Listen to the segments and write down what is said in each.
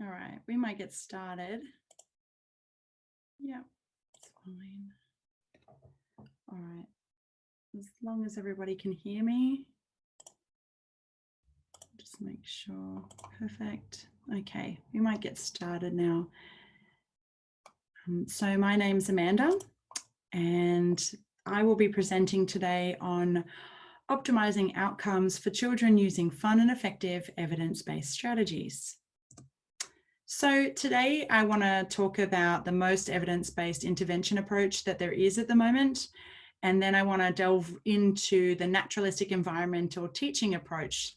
All right, we might get started. Yeah, it's fine. All right, as long as everybody can hear me. Just make sure. Perfect. Okay, we might get started now. So my name's Amanda, and I will be presenting today on optimizing outcomes for children using fun and effective evidence-based strategies. So today I want to talk about the most evidence-based intervention approach that there is at the moment. And then I want to delve into the naturalistic environmental teaching approach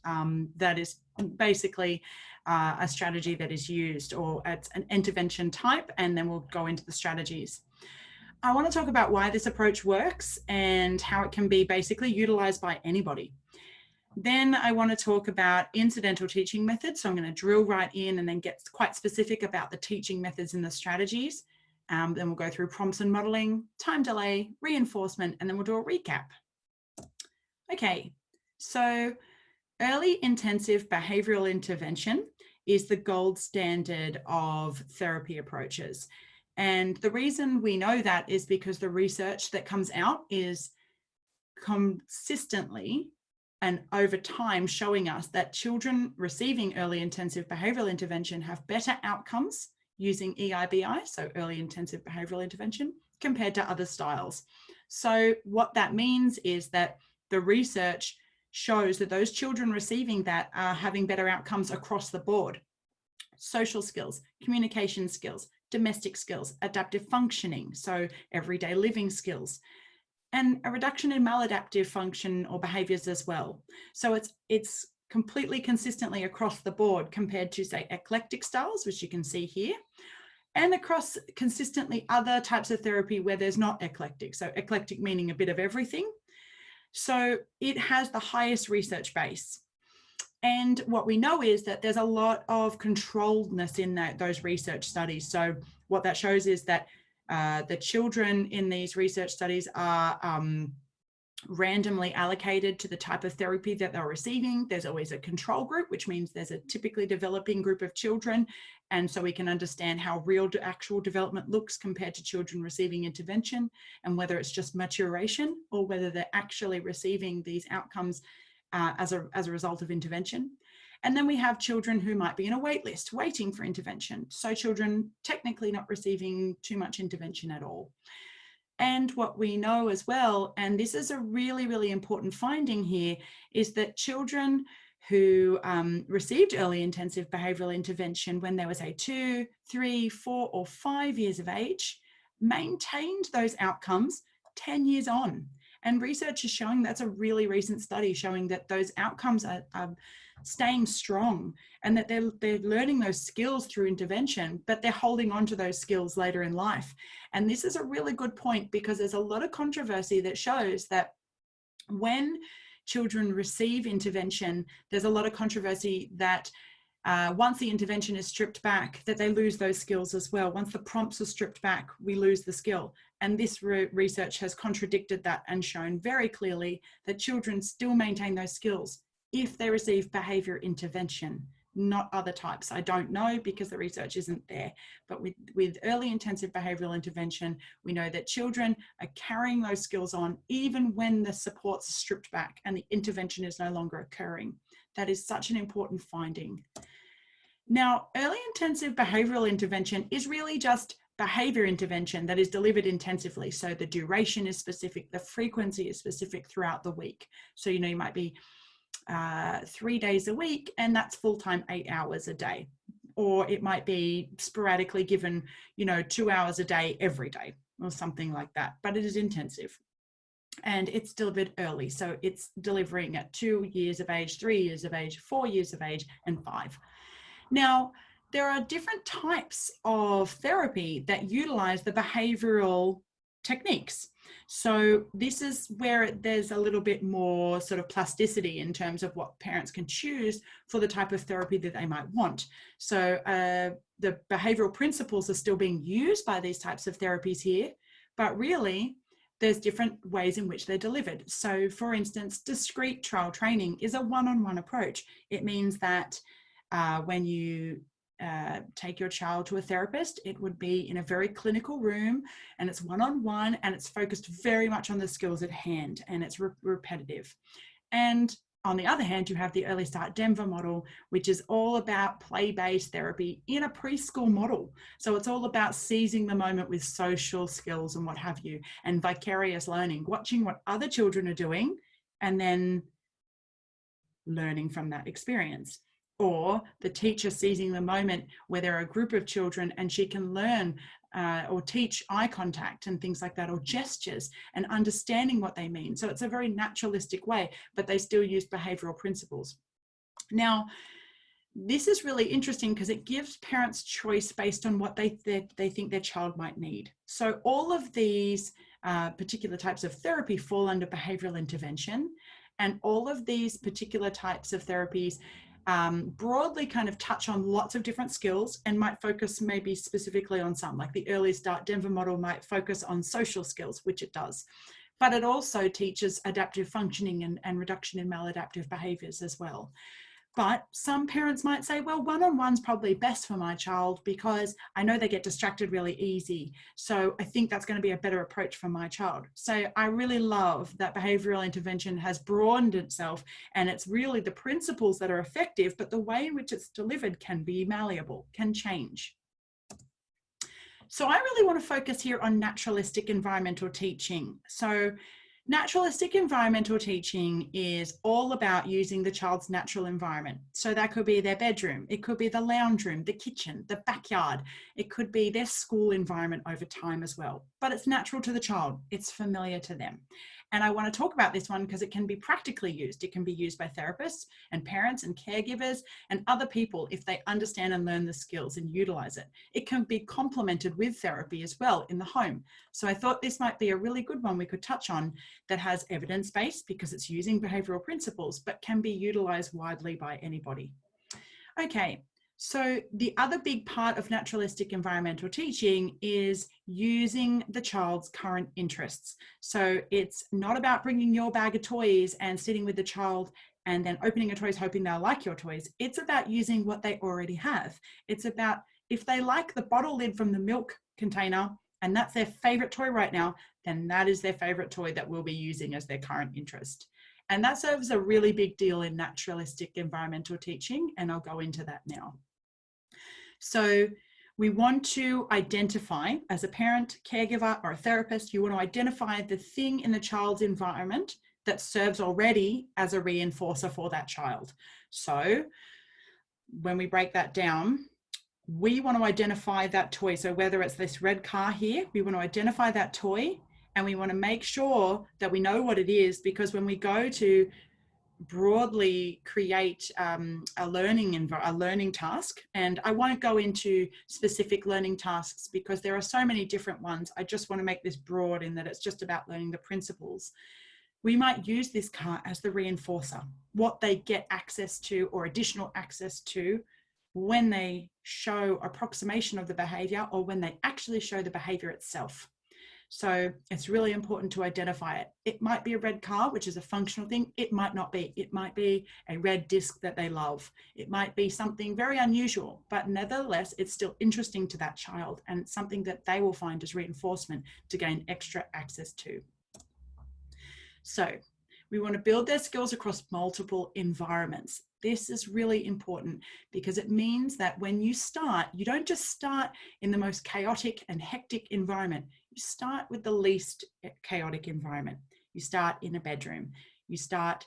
that is basically a strategy that is used, or it's an intervention type, and then we'll go into the strategies. I want to talk about why this approach works and how it can be basically utilized by anybody. Then I want to talk about incidental teaching methods. So I'm going to drill right in and then get quite specific about the teaching methods and the strategies. Then we'll go through prompts and modeling, time delay, reinforcement, and then we'll do a recap. Okay, so early intensive behavioral intervention is the gold standard of therapy approaches. And the reason we know that is because the research that comes out is consistently and over time showing us that children receiving early intensive behavioral intervention have better outcomes using EIBI, so early intensive behavioral intervention, compared to other styles. So what that means is that the research shows that those children receiving that are having better outcomes across the board. Social skills, communication skills, domestic skills, adaptive functioning, so everyday living skills, and a reduction in maladaptive function or behaviors as well. So it's completely consistently across the board compared to, say, eclectic styles, which you can see here, and across consistently other types of therapy where there's not eclectic. So eclectic meaning a bit of everything. So it has the highest research base. And what we know is that there's a lot of controlledness in those research studies. So what that shows is that the children in these research studies are randomly allocated to the type of therapy that they're receiving. There's always a control group, which means there's a typically developing group of children. And so we can understand how real actual development looks compared to children receiving intervention, and whether it's just maturation or whether they're actually receiving these outcomes as a result of intervention. And then we have children who might be in a wait list waiting for intervention. So children technically not receiving too much intervention at all. And what we know as well, and this is a really, really important finding here, is that children who received early intensive behavioral intervention when they were, say, 2, 3, 4, or 5 years of age maintained those outcomes 10 years on. And research is showing, that's a really recent study showing that those outcomes are staying strong, and that they're learning those skills through intervention, but they're holding on to those skills later in life. And this is a really good point, because there's a lot of controversy that shows that when children receive intervention, there's a lot of controversy that once the intervention is stripped back, that they lose those skills as well. Once the prompts are stripped back, we lose the skill. And this research has contradicted that and shown very clearly that children still maintain those skills if they receive behavior intervention, not other types. I don't know, because the research isn't there. But with early intensive behavioral intervention, we know that children are carrying those skills on even when the supports are stripped back and the intervention is no longer occurring. That is such an important finding. Now, early intensive behavioral intervention is really just behavior intervention that is delivered intensively. So the duration is specific, the frequency is specific throughout the week. So, you know, you might be 3 days a week, and that's full-time 8 hours a day. Or it might be sporadically given, 2 hours a day every day, or something like that. But it is intensive. And it's delivered early. So it's delivering at 2 years of age, 3 years of age, 4 years of age, and 5. Now, there are different types of therapy that utilize the behavioral techniques. So this is where there's a little bit more sort of plasticity in terms of what parents can choose for the type of therapy that they might want. So the behavioral principles are still being used by these types of therapies here, but really there's different ways in which they're delivered. So for instance, discrete trial training is a one-on-one approach. It means that when you take your child to a therapist, it would be in a very clinical room, and it's one-on-one, and it's focused very much on the skills at hand, and it's repetitive. And on the other hand, you have the Early Start Denver model, which is all about play-based therapy in a preschool model. So it's all about seizing the moment with social skills and what have you, and vicarious learning, watching what other children are doing, and then learning from that experience. Or the teacher seizing the moment where there are a group of children and she can learn or teach eye contact and things like that, or gestures, and understanding what they mean. So it's a very naturalistic way, but they still use behavioral principles. Now, this is really interesting because it gives parents choice based on what they think their child might need. So all of these particular types of therapy fall under behavioral intervention, and all of these particular types of therapies broadly kind of touch on lots of different skills and might focus maybe specifically on some, like the Early Start Denver model might focus on social skills, which it does. But it also teaches adaptive functioning and reduction in maladaptive behaviors as well. But some parents might say, well, one-on-one's probably best for my child because I know they get distracted really easy. So I think that's going to be a better approach for my child. So I really love that behavioral intervention has broadened itself, and it's really the principles that are effective, but the way in which it's delivered can be malleable, can change. So I really want to focus here on naturalistic environmental teaching. So naturalistic environmental teaching is all about using the child's natural environment. So that could be their bedroom, it could be the lounge room, the kitchen, the backyard, it could be their school environment over time as well. But it's natural to the child, it's familiar to them. And I want to talk about this one because it can be practically used. It can be used by therapists and parents and caregivers and other people if they understand and learn the skills and utilize it. It can be complemented with therapy as well in the home. So I thought this might be a really good one we could touch on that has evidence-based because it's using behavioral principles, but can be utilized widely by anybody. Okay. So the other big part of naturalistic environmental teaching is using the child's current interests. So it's not about bringing your bag of toys and sitting with the child and then opening your toys, hoping they'll like your toys. It's about using what they already have. It's about if they like the bottle lid from the milk container and that's their favorite toy right now, then that is their favorite toy that we'll be using as their current interest. And that serves a really big deal in naturalistic environmental teaching, and I'll go into that now. So we want to identify, as a parent, caregiver, or a therapist, you want to identify the thing in the child's environment that serves already as a reinforcer for that child. So when we break that down, we want to identify that toy. So whether it's this red car here, we want to identify that toy, and we want to make sure that we know what it is, because when we go to broadly create a learning task, and I won't go into specific learning tasks because there are so many different ones. I just want to make this broad in that it's just about learning the principles. We might use this car as the reinforcer, what they get access to or additional access to when they show approximation of the behavior or when they actually show the behavior itself. So it's really important to identify it. It might be a red car, which is a functional thing. It might not be. It might be a red disc that they love. It might be something very unusual, but nevertheless, it's still interesting to that child and it's something that they will find as reinforcement to gain extra access to. So we want to build their skills across multiple environments. This is really important because it means that when you start, you don't just start in the most chaotic and hectic environment. You start with the least chaotic environment. You start in a bedroom. You start,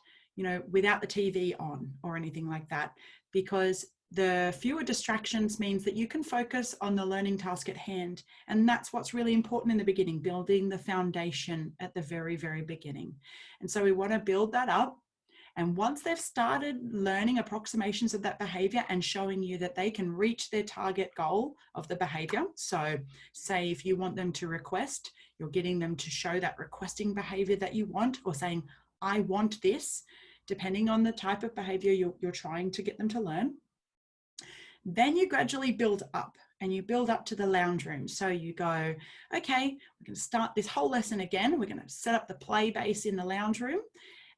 without the TV on or anything like that, because the fewer distractions means that you can focus on the learning task at hand. And that's what's really important in the beginning, building the foundation at the very, very beginning. And so we want to build that up. And once they've started learning approximations of that behavior and showing you that they can reach their target goal of the behavior. So say if you want them to request, you're getting them to show that requesting behavior that you want, or saying, I want this, depending on the type of behavior you're trying to get them to learn. Then you gradually build up, and you build up to the lounge room. So you go, okay, we're going to start this whole lesson again. We're going to set up the play base in the lounge room.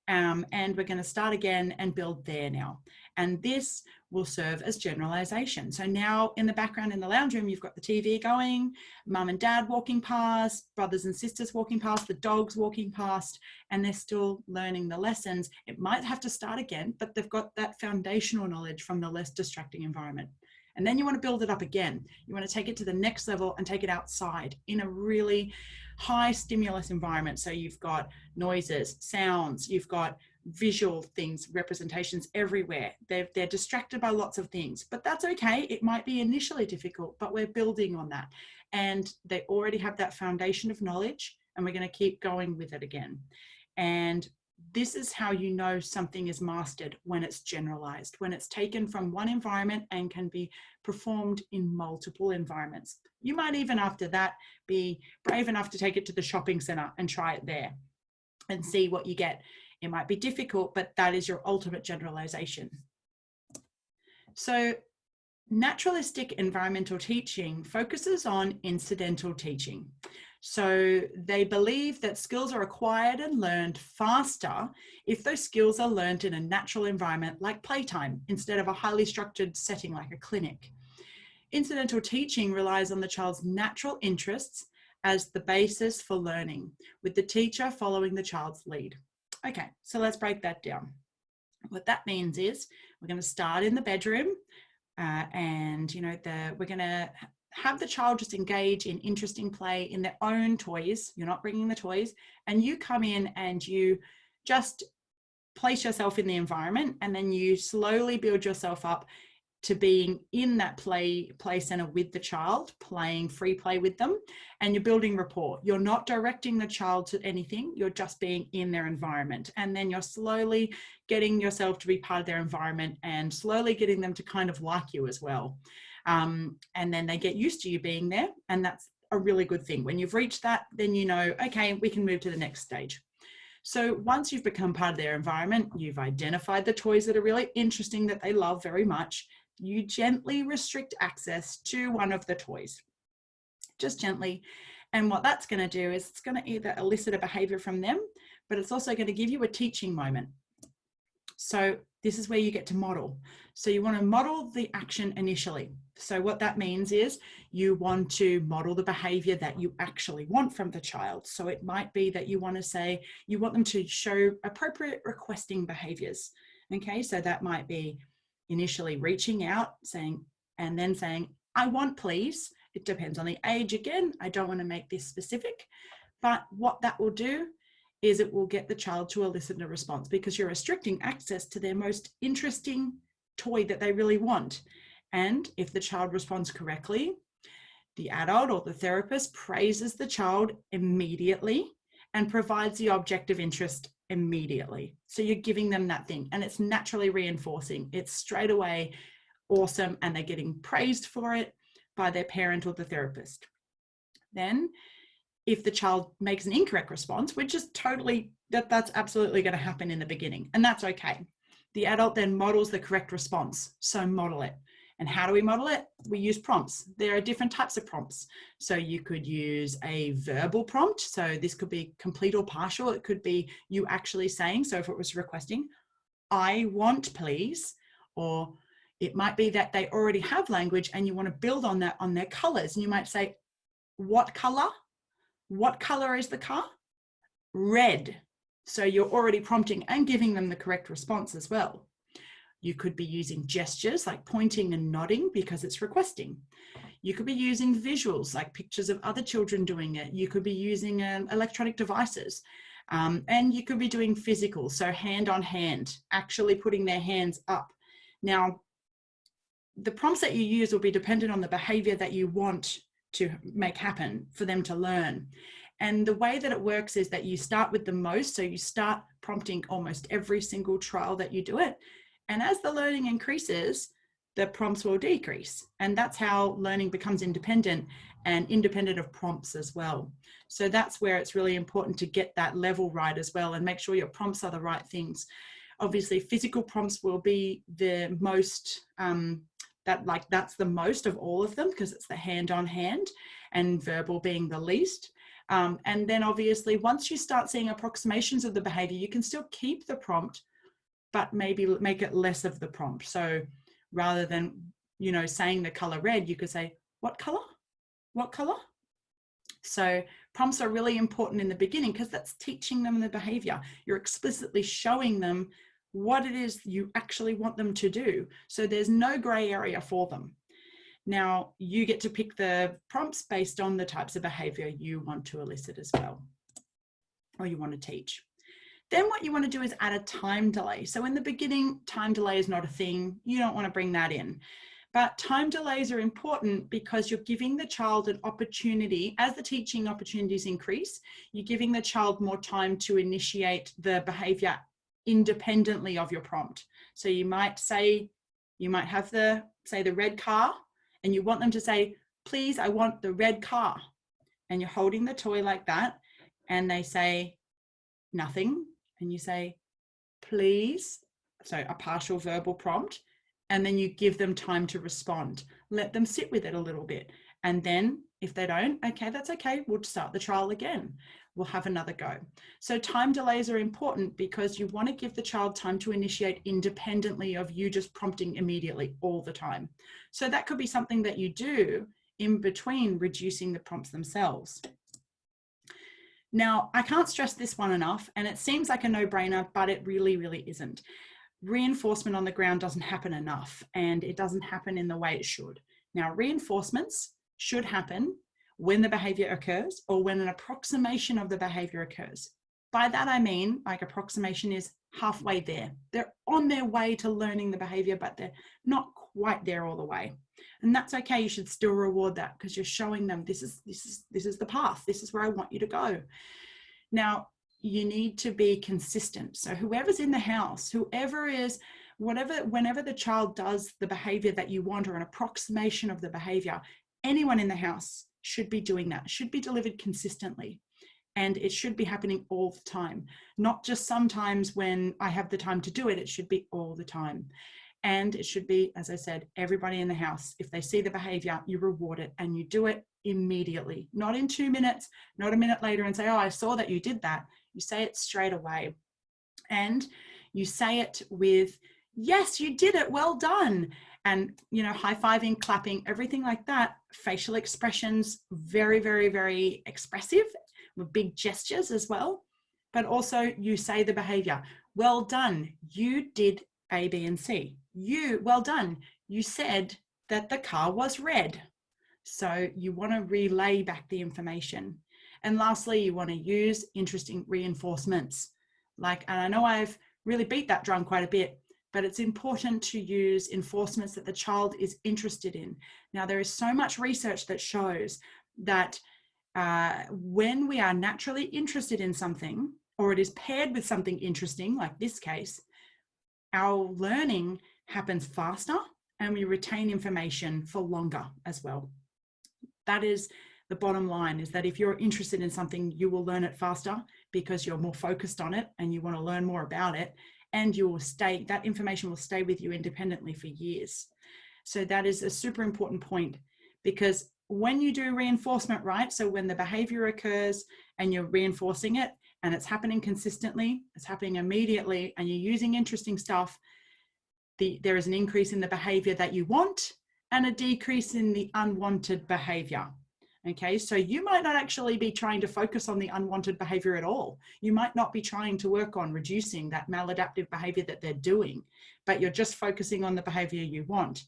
And we're going to start again and build there now. And this will serve as generalization. So now in the background in the lounge room, you've got the TV going, mum and dad walking past, brothers and sisters walking past, the dogs walking past, and they're still learning the lessons. It might have to start again, but they've got that foundational knowledge from the less distracting environment. And then you want to build it up again. You want to take it to the next level and take it outside in a really high stimulus environment. So you've got noises, sounds, you've got visual things, representations everywhere. They're distracted by lots of things, but that's okay. It might be initially difficult, but we're building on that. And they already have that foundation of knowledge, and we're going to keep going with it again. And this is how you know something is mastered, when it's generalized, when it's taken from one environment and can be performed in multiple environments. You might even after that be brave enough to take it to the shopping center and try it there and see what you get. It might be difficult, but that is your ultimate generalization. So naturalistic environmental teaching focuses on incidental teaching. So they believe that skills are acquired and learned faster if those skills are learned in a natural environment like playtime instead of a highly structured setting like a clinic. Incidental teaching relies on the child's natural interests as the basis for learning, with the teacher following the child's lead. Okay, so let's break that down. What that means is we're going to start in the bedroom and we're going to have the child just engage in interesting play in their own toys. You're not bringing the toys, and you come in and you just place yourself in the environment, and then you slowly build yourself up to being in that play center with the child, playing free play with them, and you're building rapport. You're not directing the child to anything, you're just being in their environment. And then you're slowly getting yourself to be part of their environment and slowly getting them to kind of like you as well. And then they get used to you being there, and that's a really good thing. When you've reached that, then you know, okay, we can move to the next stage. So once you've become part of their environment, you've identified the toys that are really interesting, that they love very much, you gently restrict access to one of the toys, just gently. And what that's going to do is it's going to either elicit a behavior from them, but it's also going to give you a teaching moment. So this is where you get to model. So you want to model the action initially. So what that means is you want to model the behavior that you actually want from the child. So it might be that you want to say, you want them to show appropriate requesting behaviors. Okay, so that might be initially reaching out, saying, and then saying, I want please. It depends on the age again. I don't want to make this specific, but what that will do is it will get the child to elicit a response, because you're restricting access to their most interesting toy that they really want. And if the child responds correctly, the adult or the therapist praises the child immediately and provides the object of interest immediately. So you're giving them that thing, and it's naturally reinforcing. It's straight away awesome, and they're getting praised for it by their parent or the therapist. Then if the child makes an incorrect response, which is totally, that's absolutely going to happen in the beginning, and that's okay. The adult then models the correct response. So model it. And how do we model it? We use prompts. There are different types of prompts. So you could use a verbal prompt. So this could be complete or partial. It could be you actually saying, so if it was requesting, I want please, or it might be that they already have language and you want to build on that, on their colors. And you might say, what color? What color is the car? Red. So you're already prompting and giving them the correct response as well. You could be using gestures like pointing and nodding because it's requesting. You could be using visuals like pictures of other children doing it. You could be using electronic devices. And you could be doing physical, so hand on hand, actually putting their hands up. Now, the prompts that you use will be dependent on the behavior that you want to make happen for them to learn. And the way that it works is that you start with the most, so you start prompting almost every single trial that you do it. And as the learning increases, the prompts will decrease. And that's how learning becomes independent, and independent of prompts as well. So that's where it's really important to get that level right as well, and make sure your prompts are the right things. Obviously, physical prompts will be the most, that's the most of all of them, because it's the hand on hand, and verbal being the least. And then obviously, once you start seeing approximations of the behavior, you can still keep the prompt but maybe make it less of the prompt. So rather than, you know, saying the color red, you could say, what color? What color? So prompts are really important in the beginning because that's teaching them the behavior. You're explicitly showing them what it is you actually want them to do. So there's no gray area for them. Now you get to pick the prompts based on the types of behavior you want to elicit as well, or you want to teach. Then what you want to do is add a time delay. So in the beginning, time delay is not a thing. You don't want to bring that in. But time delays are important because you're giving the child an opportunity. As the teaching opportunities increase, you're giving the child more time to initiate the behavior independently of your prompt. So you might say, you might have the, say, the red car, and you want them to say, please, I want the red car. And you're holding the toy like that, and they say nothing. And you say, please, so a partial verbal prompt, and then you give them time to respond. Let them sit with it a little bit. And then if they don't, okay, that's okay. We'll start the trial again. We'll have another go. So time delays are important because you want to give the child time to initiate independently of you just prompting immediately all the time. So that could be something that you do in between reducing the prompts themselves. Now, I can't stress this one enough, and it seems like a no-brainer, but it really, really isn't. Reinforcement on the ground doesn't happen enough, and it doesn't happen in the way it should. Now, reinforcements should happen when the behavior occurs or when an approximation of the behavior occurs. By that, I mean, like, approximation is halfway there. They're on their way to learning the behavior, but they're not quite there all the way. And that's okay. You should still reward that because you're showing them this is the path. This is where I want you to go. Now, you need to be consistent. So whoever's in the house, whoever is, whenever the child does the behavior that you want or an approximation of the behavior, anyone in the house should be doing that, should be delivered consistently. And it should be happening all the time, not just sometimes when I have the time to do it. It should be all the time. And it should be, as I said, everybody in the house. If they see the behavior, you reward it and you do it immediately, not in 2 minutes, not a minute later and say, oh, I saw that you did that. You say it straight away. And you say it with, yes, you did it, well done. And, you know, high-fiving, clapping, everything like that. Facial expressions, very, very, very expressive with big gestures as well. But also you say the behavior, well done, you did A, B, and C. Well done, you said that the car was red. So you want to relay back the information. And lastly, you want to use interesting reinforcements. Like, and I know I've really beat that drum quite a bit, but it's important to use enforcements that the child is interested in. Now, there is so much research that shows that when we are naturally interested in something, or it is paired with something interesting, like this case, our learning happens faster and we retain information for longer as well. That is the bottom line, is that if you're interested in something, you will learn it faster because you're more focused on it and you want to learn more about it, and you will stay, that information will stay with you independently for years. So that is a super important point, because when you do reinforcement, right? So when the behavior occurs and you're reinforcing it and it's happening consistently, it's happening immediately, and you're using interesting stuff, there is an increase in the behavior that you want and a decrease in the unwanted behavior. Okay, so you might not actually be trying to focus on the unwanted behavior at all. You might not be trying to work on reducing that maladaptive behavior that they're doing, but you're just focusing on the behavior you want.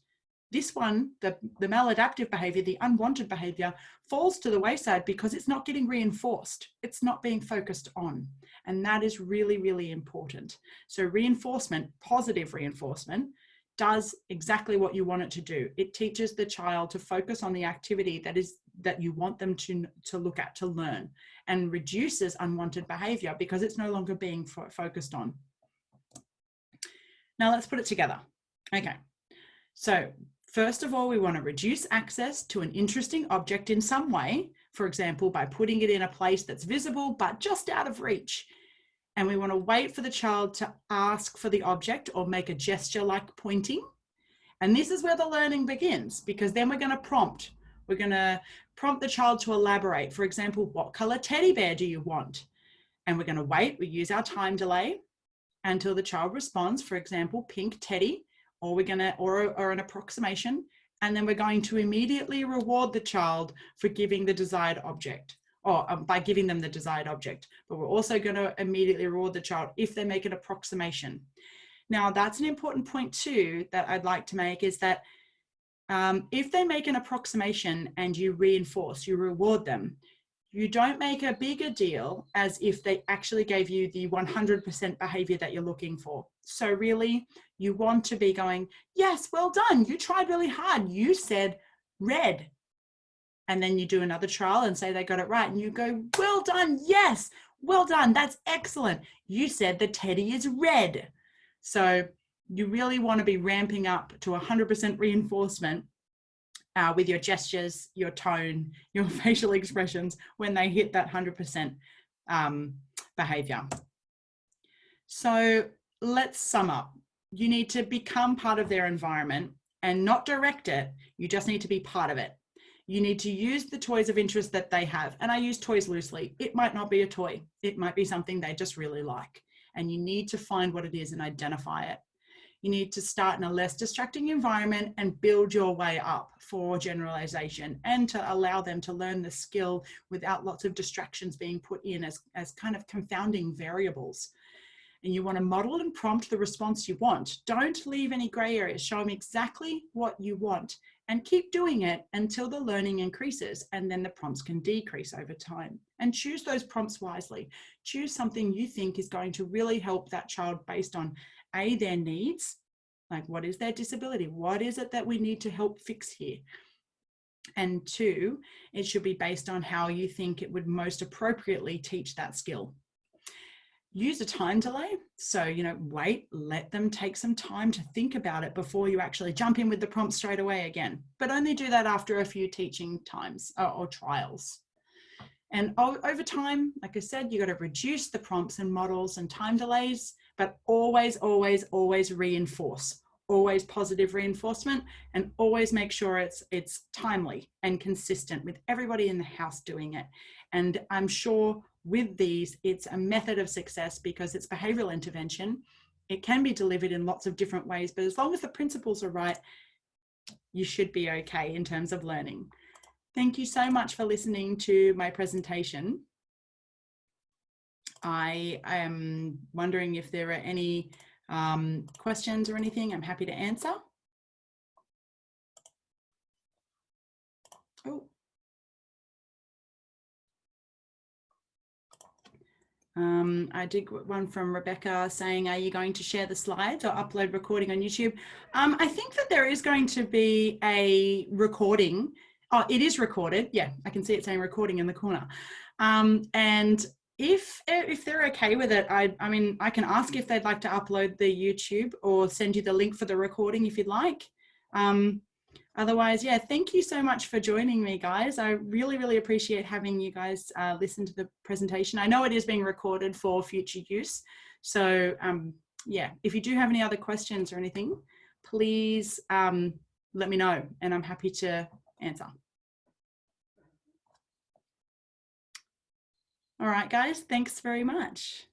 This one, the maladaptive behavior, the unwanted behavior, falls to the wayside because it's not getting reinforced. It's not being focused on. And that is really, really important. So reinforcement, positive reinforcement, does exactly what you want it to do. It teaches the child to focus on the activity that you want them to look at, to learn, and reduces unwanted behavior because it's no longer being focused on. Now let's put it together. Okay, so first of all, we want to reduce access to an interesting object in some way, for example, by putting it in a place that's visible but just out of reach. And we want to wait for the child to ask for the object or make a gesture like pointing. And this is where the learning begins, because then we're going to prompt. We're going to prompt the child to elaborate. For example, what color teddy bear do you want? And we're going to wait. We use our time delay. until the child responds, for example, pink teddy, or we're gonna, or an approximation, and then we're going to immediately reward the child for giving the desired object, or by giving them the desired object. But we're also going to immediately reward the child if they make an approximation. Now, that's an important point too that I'd like to make, is that if they make an approximation and you reinforce, you reward them, you don't make a bigger deal as if they actually gave you the 100% behavior that you're looking for. So really, you want to be going, yes, well done. You tried really hard. You said red. And then you do another trial and say they got it right. And you go, well done. Yes, well done. That's excellent. You said the teddy is red. So you really want to be ramping up to 100% reinforcement with your gestures, your tone, your facial expressions when they hit that 100% behavior. So let's sum up. You need to become part of their environment and not direct it. You just need to be part of it. You need to use the toys of interest that they have. And I use toys loosely. It might not be a toy. It might be something they just really like. And you need to find what it is and identify it. You need to start in a less distracting environment and build your way up for generalization, and to allow them to learn the skill without lots of distractions being put in as kind of confounding variables. And you want to model and prompt the response you want. Don't leave any gray areas. Show them exactly what you want and keep doing it until the learning increases, and then the prompts can decrease over time. And choose those prompts wisely. Choose something you think is going to really help that child based on A, their needs, like what is their disability? What is it that we need to help fix here? And 2, it should be based on how you think it would most appropriately teach that skill. Use a time delay. So, wait, let them take some time to think about it before you actually jump in with the prompt straight away again. But only do that after a few teaching times or trials. And over time, like I said, you got to reduce the prompts and models and time delays, but always, always, always reinforce. Always positive reinforcement, and always make sure it's timely and consistent with everybody in the house doing it. And I'm sure with these, it's a method of success because it's behavioral intervention. It can be delivered in lots of different ways, but as long as the principles are right, you should be okay in terms of learning. Thank you so much for listening to my presentation. I am wondering if there are any questions or anything. I'm happy to answer. Oh. I did one from Rebecca saying, are you going to share the slides or upload recording on YouTube? I think that there is going to be a recording. Oh, it is recorded. Yeah, I can see it saying recording in the corner. And if they're okay with it, I mean, I can ask if they'd like to upload the YouTube or send you the link for the recording if you'd like. Otherwise, yeah, thank you so much for joining me, guys. I really, really appreciate having you guys listen to the presentation. I know it is being recorded for future use. So yeah, if you do have any other questions or anything, please let me know and I'm happy to answer. All right, guys, thanks very much.